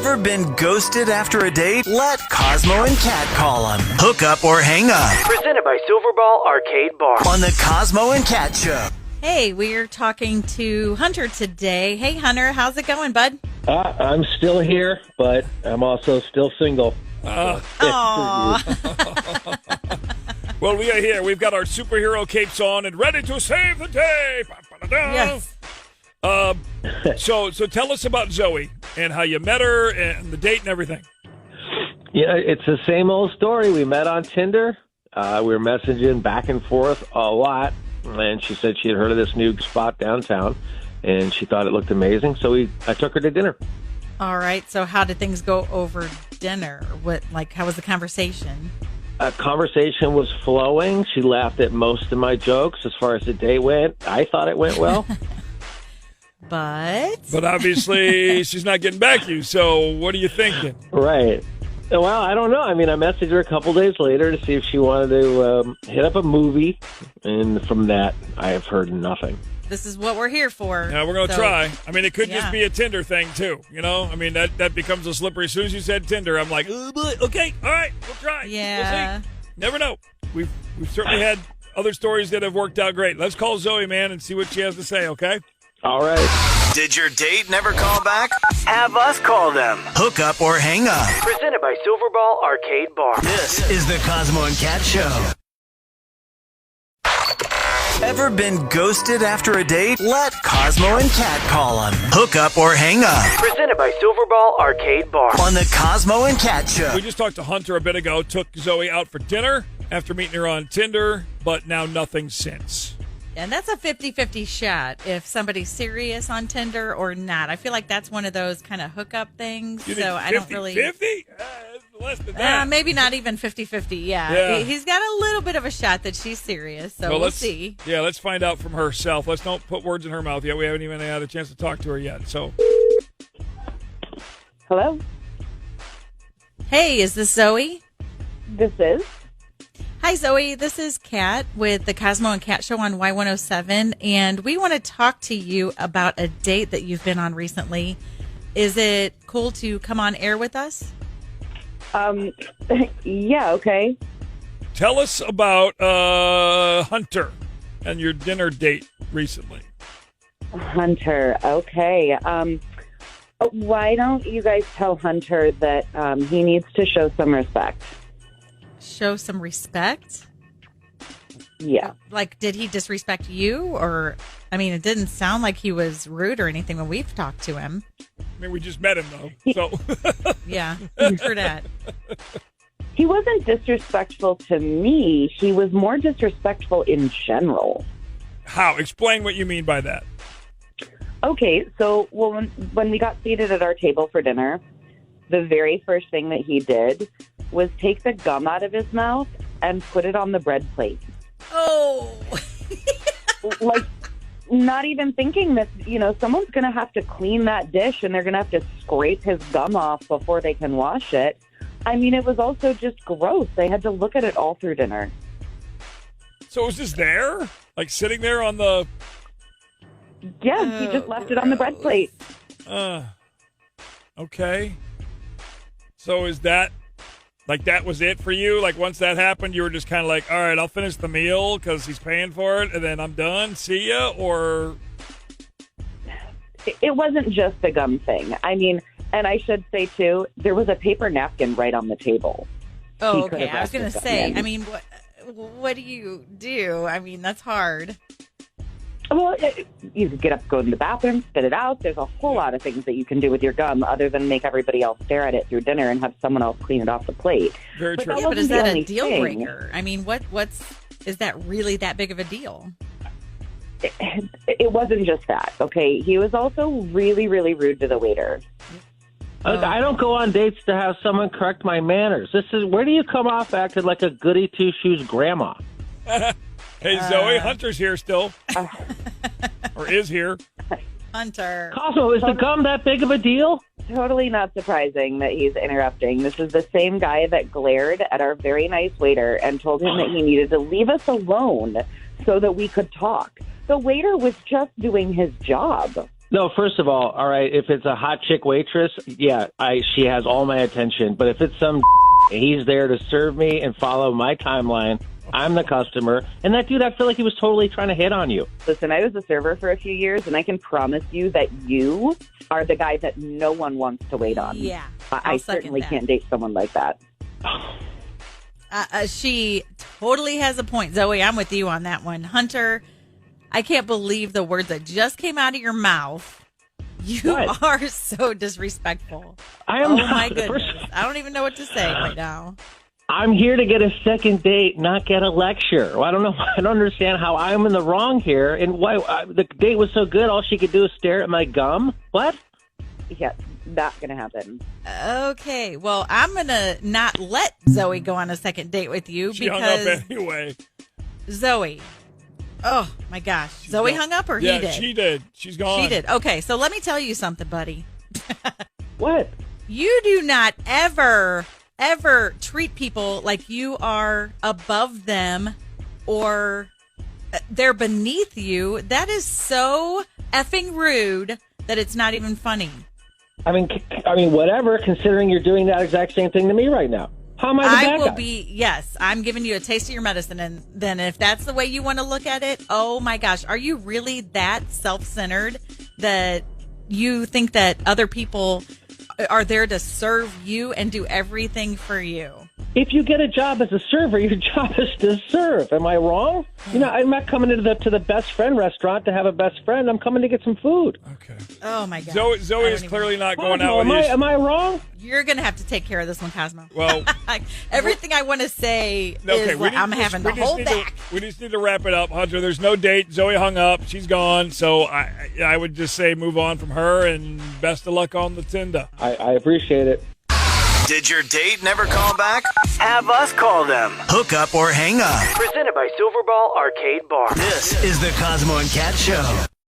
Ever been ghosted after a date? Let Cosmo and Kat call them. Hook up or hang up. Presented by Silverball Arcade Bar on the Cosmo and Kat Show. Hey, we're talking to Hunter today. Hey, Hunter, how's it going, bud? I'm still here, but I'm also still single. Aww. Well, we are here. We've got our superhero capes on and ready to save the day. Yes. So tell us about Zoey and how you met her and the date and everything. Yeah, it's the same old story. We met on Tinder. We were messaging back and forth a lot, and she said she had heard of this new spot downtown, and she thought it looked amazing. So I took her to dinner. All right. So how did things go over dinner? How was the conversation? Conversation was flowing. She laughed at most of my jokes. As far as the date went, I thought it went well. But obviously she's not getting back to you. So what are you thinking? Right. Well, I don't know. I mean, I messaged her a couple days later to see if she wanted to hit up a movie, and from that, I have heard nothing. This is what we're here for. Yeah, we're going to try. I mean, it could just be a Tinder thing, too. You know? I mean, that becomes a slippery. As soon as you said Tinder, I'm like, oh, boy, okay, all right, we'll try. Yeah. We'll see. Never know. We've certainly had other stories that have worked out great. Let's call Zoey, man, and see what she has to say, okay? All right. Did your date never call back? Have us call them. Hook up or hang up. Presented by Silverball Arcade Bar. This is the Cosmo and Kat Show. Ever been ghosted after a date? Let Cosmo and Kat call them. Hook up or hang up. Presented by Silverball Arcade Bar on the Cosmo and Kat Show. We just talked to Hunter a bit ago. Took Zoey out for dinner after meeting her on Tinder, but now nothing since. And that's a 50-50 shot if somebody's serious on Tinder or not. I feel like that's one of those kind of hookup things. You so I don't really 50? Less than that. Maybe not even 50-50. Yeah. He's got a little bit of a shot that she's serious. So we'll see. Yeah, let's find out from herself. Let's don't put words in her mouth yet. We haven't even had a chance to talk to her yet. So, hello? Hey, is this Zoey? This is. Hi, Zoey. This is Kat with the Cosmo and Kat Show on Y107, and we want to talk to you about a date that you've been on recently. Is it cool to come on air with us? Yeah, okay. Tell us about Hunter and your dinner date recently. Hunter, okay. Why don't you guys tell Hunter that he needs to show some respect? Show some respect? Yeah. Like, did he disrespect you? Or, I mean, it didn't sound like he was rude or anything when we've talked to him. I mean, we just met him, though. So yeah, for that. He wasn't disrespectful to me. He was more disrespectful in general. How? Explain what you mean by that. Okay, so when we got seated at our table for dinner, the very first thing that he did was take the gum out of his mouth and put it on the bread plate. Oh! Like, not even thinking that, someone's going to have to clean that dish and they're going to have to scrape his gum off before they can wash it. I mean, it was also just gross. They had to look at it all through dinner. So it was just there? Like sitting there on the... Yeah, he just left it on the bread plate. Okay. So is that... Like, that was it for you? Like, once that happened, you were just kind of like, all right, I'll finish the meal because he's paying for it, and then I'm done. See ya? Or... It wasn't just the gum thing. I mean, and I should say, too, there was a paper napkin right on the table. Oh, okay. I was going to say, I mean, what do you do? I mean, that's hard. Well, you could get up, go in the bathroom, spit it out. There's a whole lot of things that you can do with your gum other than make everybody else stare at it through dinner and have someone else clean it off the plate. Very true. Yeah, but is that a deal breaker? I mean, is that really that big of a deal? It wasn't just that, okay? He was also really, really rude to the waiter. I don't go on dates to have someone correct my manners. Where do you come off acting like a goody two-shoes grandma? Hey, Zoey, Hunter's here still. Or is here. Hunter. Cosmo, is the gum that big of a deal? Totally not surprising that he's interrupting. This is the same guy that glared at our very nice waiter and told him that he needed to leave us alone so that we could talk. The waiter was just doing his job. No, first of all right, if it's a hot chick waitress, yeah, she has all my attention. But if it's some he's there to serve me and follow my timeline, I'm the customer. And that dude, I feel like he was totally trying to hit on you. Listen, I was a server for a few years, and I can promise you that you are the guy that no one wants to wait on. Yeah, I certainly can't date someone like that. She totally has a point. Zoe, I'm with you on that one. Hunter, I can't believe the words that just came out of your mouth. You are so disrespectful. I am. Oh, my goodness. I don't even know what to say right now. I'm here to get a second date, not get a lecture. Well, I don't know. I don't understand how I'm in the wrong here. And why the date was so good, all she could do is stare at my gum? What? Yeah, that's going to happen. Okay. Well, I'm going to not let Zoe go on a second date with you She hung because up anyway. Zoe. Oh, my gosh. Zoe hung up or he did? Yeah, she did. She's gone. She did. Okay, so let me tell you something, buddy. What? You do not ever treat people like you are above them or they're beneath you. That is so effing rude that it's not even funny. I mean, whatever, considering you're doing that exact same thing to me right now. How am I the bad guy? Yes, I'm giving you a taste of your medicine. And then if that's the way you want to look at it, oh my gosh, are you really that self-centered that you think that other people are there to serve you and do everything for you? If you get a job as a server, your job is to serve. Am I wrong? You know, I'm not coming to the best friend restaurant to have a best friend. I'm coming to get some food. Okay. Oh, my God. Zoe is clearly not going out with you. Am I wrong? You're going to have to take care of this one, Cosmo. Well, everything I want to say is what I'm having to hold back. We just need to wrap it up, Hunter. There's no date. Zoe hung up. She's gone. So I would just say move on from her and best of luck on the Tinder. I appreciate it. Did your date never call back? Have us call them. Hook up or hang up. Presented by Silverball Arcade Bar. This is the Cosmo and Cat Show.